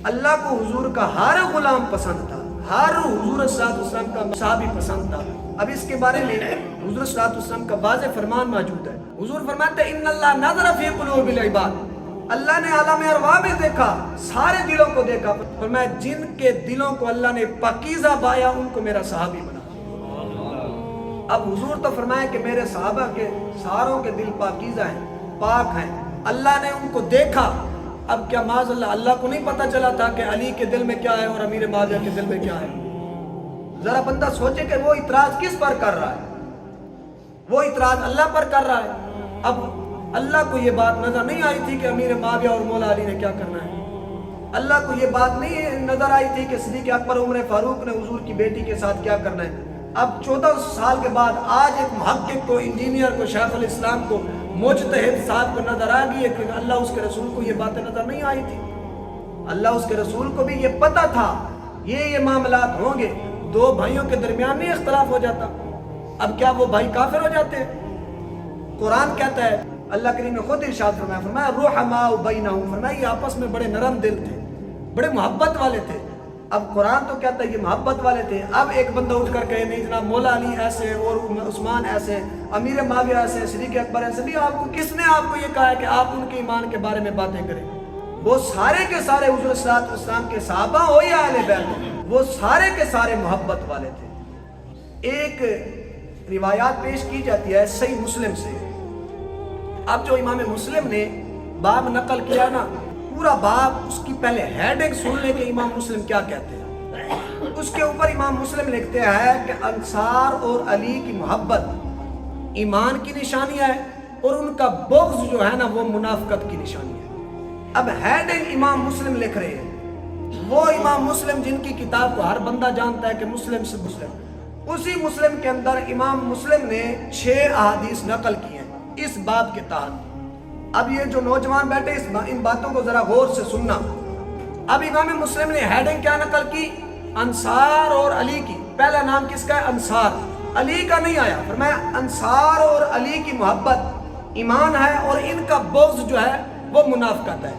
اللہ کو حضور کا ہر غلام پسند تھا، ہر حضور صلی اللہ علیہ وسلم کا صحابی پسند تھا۔ اب اس کے بارے میں حضور صلی اللہ علیہ وسلم کا واضح فرمان موجود ہے۔ حضور فرماتے ہیں ان اللہ نظر فی قلوب العباد، اللہ نے عالم ارواح میں دیکھا، سارے دلوں کو دیکھا، فرمایا جن کے دلوں کو اللہ نے پاکیزہ بایا ان کو میرا صحابی بنا۔ اب حضور تو فرمایا کہ میرے صحابہ کے ساروں کے دل پاکیزہ ہیں، پاک ہیں، اللہ نے ان کو دیکھا۔ اب کیا معاذ اللہ کو نہیں پتا چلا تھا کہ علی کے دل میں کیا ہے اور امیر معاویہ کے دل میں کیا ہے؟ ذرا بندہ سوچے کہ وہ اعتراض کس پر کر رہا ہے؟ وہ اعتراض اللہ پر کر رہا ہے۔ اب اللہ کو یہ بات نظر نہیں آئی تھی کہ امیر معاویہ اور مولا علی نے کیا کرنا ہے؟ اللہ کو یہ بات نہیں نظر آئی تھی کہ صدیق اکبر عمر فاروق نے حضور کی بیٹی کے ساتھ کیا کرنا ہے؟ اب 14 سال کے بعد آج ایک محقق کو، انجینئر کو، شیخ الاسلام کو، مجتہد صاحب کو نظر آ گئی ہے کہ اللہ اس کے رسول کو یہ باتیں نظر نہیں آئی تھی۔ اللہ اس کے رسول کو بھی یہ پتہ تھا یہ معاملات ہوں گے، دو بھائیوں کے درمیان نہیں اختلاف ہو جاتا۔ اب کیا وہ بھائی کافر ہو جاتے ہیں؟ قرآن کہتا ہے، اللہ کریم نے خود ارشاد فرمایا، فرمایا رحماء بینہم، فرمایا یہ آپس میں بڑے نرم دل تھے، بڑے محبت والے تھے۔ اب قرآن تو کہتا ہے یہ محبت والے تھے، اب ایک بندہ اٹھ کر کہے نہیں جناب مولا علی ایسے اور عثمان ایسے، امیر معاویہ ایسے، صدیق اکبر ایسے، نہیں، آپ کو کس نے آپ کو یہ کہا ہے کہ آپ ان کے ایمان کے بارے میں باتیں کریں؟ وہ سارے کے سارے حضور صلی اللہ علیہ وسلم کے صحابہ ہو یا اہل بیت، وہ سارے کے سارے محبت والے تھے۔ ایک روایات پیش کی جاتی ہے صحیح مسلم سے۔ اب جو امام مسلم نے باب نقل کیا نا، پورا باب اس کی پہلے ہیڈنگ سن لے کہ امام مسلم کیا کہتے ہیں۔ اس کے اوپر امام مسلم لکھتے ہیں کہ انصار اور علی کی محبت ایمان کی نشانی ہے اور ان کا بغض جو ہے نا وہ منافقت کی نشانی ہے۔ اب ہیڈنگ امام مسلم لکھ رہے ہیں، وہ امام مسلم جن کی کتاب کو ہر بندہ جانتا ہے کہ مسلم سے مسلم، اسی مسلم کے اندر امام مسلم نے 6 احادیث نقل کی ہیں اس باب کے تحت۔ اب یہ جو نوجوان بیٹھے ان باتوں کو ذرا غور سے سننا۔ اب امام مسلم نے ہیڈنگ کیا نقل کی؟ انصار اور علی کی۔ پہلا نام کس کا ہے؟ انصار، علی کا نہیں آیا۔ فرمایا انصار اور علی کی محبت ایمان ہے اور ان کا بغض جو ہے وہ منافقت ہے۔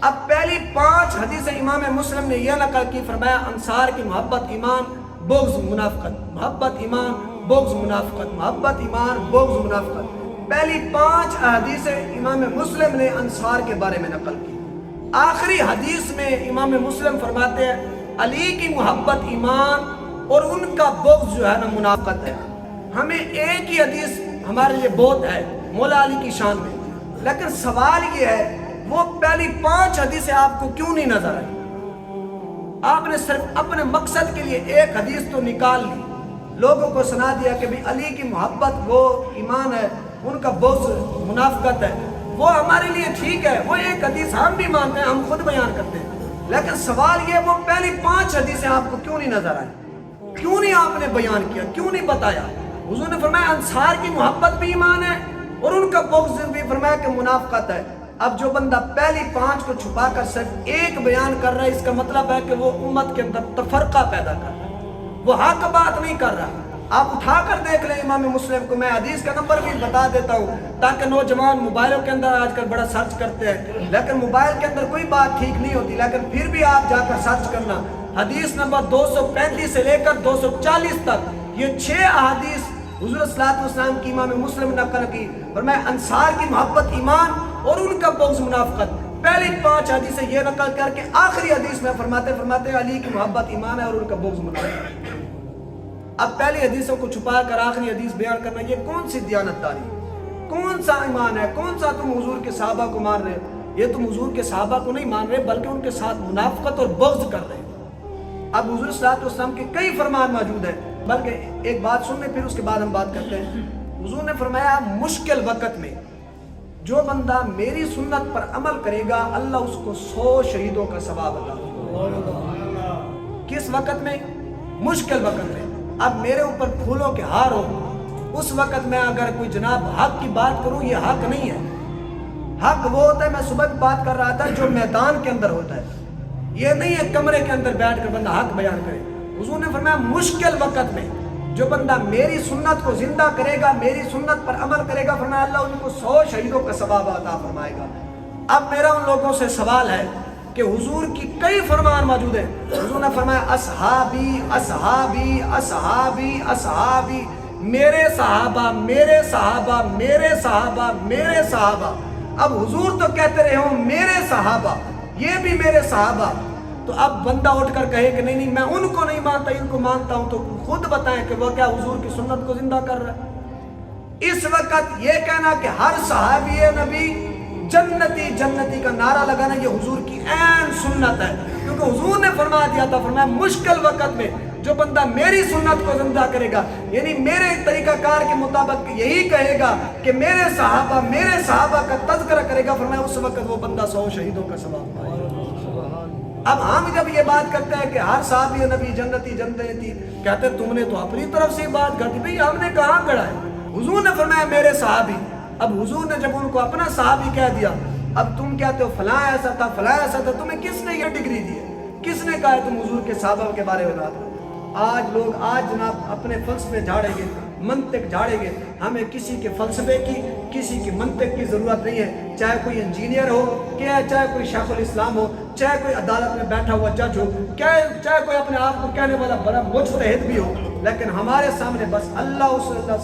اب پہلی 5 حدیثیں امام مسلم نے یہ نقل کی، فرمایا انصار کی محبت ایمان، بغض منافقت، محبت ایمان، بغض منافقت، محبت ایمان، بغض منافقت۔ پہلی 5 احادیثیں امام مسلم نے انصار کے بارے میں نقل کی۔ آخری حدیث میں امام مسلم فرماتے ہیں علی کی محبت ایمان اور ان کا بغض جو ہے نا منافقت ہے۔ ہمیں ایک ہی حدیث ہمارے لیے بہت ہے مولا علی کی شان میں، لیکن سوال یہ ہے وہ پہلی 5 حدیثیں آپ کو کیوں نہیں نظر آئی؟ آپ نے صرف اپنے مقصد کے لیے ایک حدیث تو نکال لی، لوگوں کو سنا دیا کہ بھی علی کی محبت وہ ایمان ہے، ان کا بغض منافقت ہے۔ وہ ہمارے لیے ٹھیک ہے، وہ ایک حدیث ہم بھی مانتے ہیں، ہم خود بیان کرتے ہیں، لیکن سوال یہ وہ پہلی 5 حدیثیں آپ کو کیوں نہیں نظر آئی؟ کیوں نہیں آپ نے بیان کیا؟ کیوں نہیں بتایا؟ حضور نے فرمایا انصار کی محبت بھی ایمان ہے اور ان کا بغض بھی فرمایا کہ منافقت ہے۔ اب جو بندہ پہلی 5 کو چھپا کر صرف ایک بیان کر رہا ہے، اس کا مطلب ہے کہ وہ امت کے اندر تفرقہ پیدا کر رہا ہے، وہ حق بات نہیں کر رہا۔ آپ اٹھا کر دیکھ لیں امام مسلم کو، میں حدیث کا نمبر بھی بتا دیتا ہوں تاکہ نوجوان موبائلوں کے اندر آج کل بڑا سرچ کرتے ہیں، لیکن موبائل کے اندر کوئی بات ٹھیک نہیں ہوتی، لیکن پھر بھی آپ جا کر سرچ کرنا۔ حدیث نمبر 235 سے لے کر 240 تک یہ 6 احادیث حضور صلی اللہ علیہ وسلم کی امام مسلم نقل کی، فرمایا انصار کی محبت ایمان اور ان کا بغض منافقت۔ پہلی 5 حدیثیں یہ نقل کر کے آخری حدیث میں فرماتے علی کی محبت ایمان ہے اور ان کا بغض منافقت۔ اب پہلی حدیثوں کو چھپا کر آخری حدیث بیان کرنا یہ کون سی دیانتداری ہے؟ کون سا ایمان ہے؟ کون سا تم حضور کے صحابہ کو مان رہے؟ یہ تم حضور کے صحابہ کو نہیں مان رہے بلکہ ان کے ساتھ منافقت اور بغض کر رہے۔ اب حضور صلی اللہ علیہ وسلم کے کئی فرمان موجود ہیں، بلکہ ایک بات سن لیں پھر اس کے بعد ہم بات کرتے ہیں۔ حضور نے فرمایا مشکل وقت میں جو بندہ میری سنت پر عمل کرے گا اللہ اس کو 100 شہیدوں کا ثواب عطا کرے گا۔ کس وقت میں؟ مشکل وقت میں۔ اب میرے اوپر پھولوں کے ہار ہو، اس وقت میں اگر کوئی جناب حق کی بات کروں یہ حق نہیں ہے۔ حق وہ ہوتا ہے، میں صبح بھی بات کر رہا تھا، جو میدان کے اندر ہوتا ہے، یہ نہیں ہے کمرے کے اندر بیٹھ کر بندہ حق بیان کرے۔ حضور نے فرمایا مشکل وقت میں جو بندہ میری سنت کو زندہ کرے گا، میری سنت پر عمل کرے گا، فرمایا اللہ ان کو 100 شہیدوں کا ثواب عطا فرمائے گا۔ اب میرا ان لوگوں سے سوال ہے کہ حضور کی کئی فرمان موجود ہیں. حضور نے فرمایا اصحابی اصحابی اصحابی اصحابی، میرے صحابہ میرے صحابہ میرے صحابہ میرے صحابہ. اب حضور تو کہتے رہے ہوں میرے صحابہ، یہ بھی میرے صحابہ، تو اب بندہ اٹھ کر کہے کہ نہیں میں ان کو نہیں مانتا ان کو مانتا ہوں، تو خود بتائیں کہ وہ کیا حضور کی سنت کو زندہ کر رہا ہے؟ اس وقت یہ کہنا کہ ہر صحابی نبی جنتی جنتی کا نعرہ لگانا یہ حضور کی عین سنت ہے، کیونکہ حضور نے فرما دیا تھا، فرمایا مشکل وقت میں جو بندہ میری سنت کو زندہ کرے گا، یعنی میرے طریقہ کار کے مطابق یہی کہے گا کہ میرے صحابہ کا تذکرہ کرے گا، فرمایا اس وقت وہ بندہ 100 شہیدوں کا ثواب پائے گا. اب ہم جب یہ بات کرتے ہیں کہ ہر صحابی نبی جنتی جنتی، کہتے ہیں تم نے تو اپنی طرف سے بات کر دی. بھئی ہم نے کہاں گڑا ہے؟ حضور نے فرمایا میرے صحابی. اب حضور نے جب ان کو اپنا صحابی کہہ دیا، اب تم کہتے ہو فلاں ایسا تھا فلاں ایسا تھا، تمہیں کس نے یہ ڈگری دی ہے؟ کس نے کہا ہے تم حضور کے صحابہ کے بارے میں بات کرو؟ آج جناب اپنے فلسفے جھاڑیں گے، منطق جھاڑیں گے. ہمیں کسی کے فلسفے کی کسی کی منطق کی ضرورت نہیں ہے، چاہے کوئی انجینئر ہو، چاہے کوئی شیخ الاسلام ہو، چاہے کوئی عدالت میں بیٹھا ہوا جج ہو، چاہے کوئی اپنے آپ کو کہنے والا بڑا مجتہد بھی ہو، لیکن ہمارے سامنے بس اللہ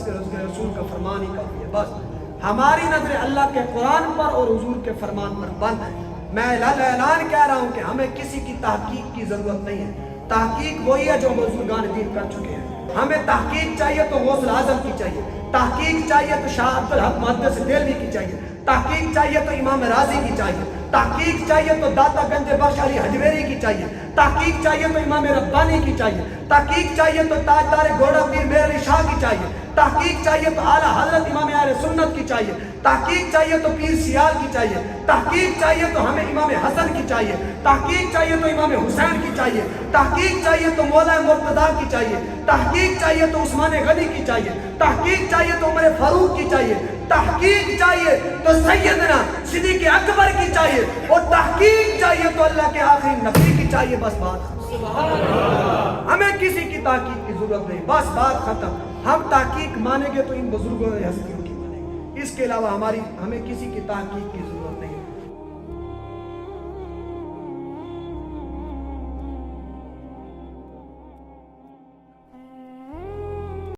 کے رسول کا فرمان ہی کافی ہے. بس ہماری نظر اللہ کے قرآن پر اور حضور کے فرمان پر بند ہے. میں اعلان کہہ رہا ہوں کہ ہمیں کسی کی تحقیق کی ضرورت نہیں ہے. تحقیق وہی ہے جو بزرگان دین کر چکے ہیں. ہمیں تحقیق چاہیے تو غوث اعظم کی چاہیے، تحقیق چاہیے تو شاہ عبدالحق محدث دہلوی کی چاہیے، تحقیق چاہیے تو امام راضی کی چاہیے، تحقیق چاہیے تو داتا گنج بخش علی حجویری کی چاہیے، تحقیق چاہیے تو امام ربانی کی چاہیے، تحقیق چاہیے تو تاجدار گوڑا پیر میر علی شاہ کی چاہیے، تحقیق چاہیے تو اعلیٰ حضرت امام اہل سنت کی چاہیے، تحقیق چاہیے تو پیر سیال کی چاہیے، تحقیق چاہیے تو ہمیں امام حسن کی چاہیے، تحقیق چاہیے تو امام حسین کی چاہیے، تحقیق چاہیے تو مولا مرتضیٰ کی چاہیے، تحقیق چاہیے تو عثمان غنی کی چاہیے، تحقیق چاہیے تو عمر فاروق کی چاہیے، تحقیق چاہیے تو سیدنا صدیق اکبر کی چاہیے، اور تحقیق چاہیے تو اللہ کے آخری نبی کی چاہیے. بس بات ہمیں کسی کی تحقیق کی ضرورت نہیں، بس بات ختم. ہم تحقیق مانیں گے تو ان بزرگوں ہستیوں کی مانیں گے، اس کے علاوہ ہمیں کسی کی تحقیق کی ضرورت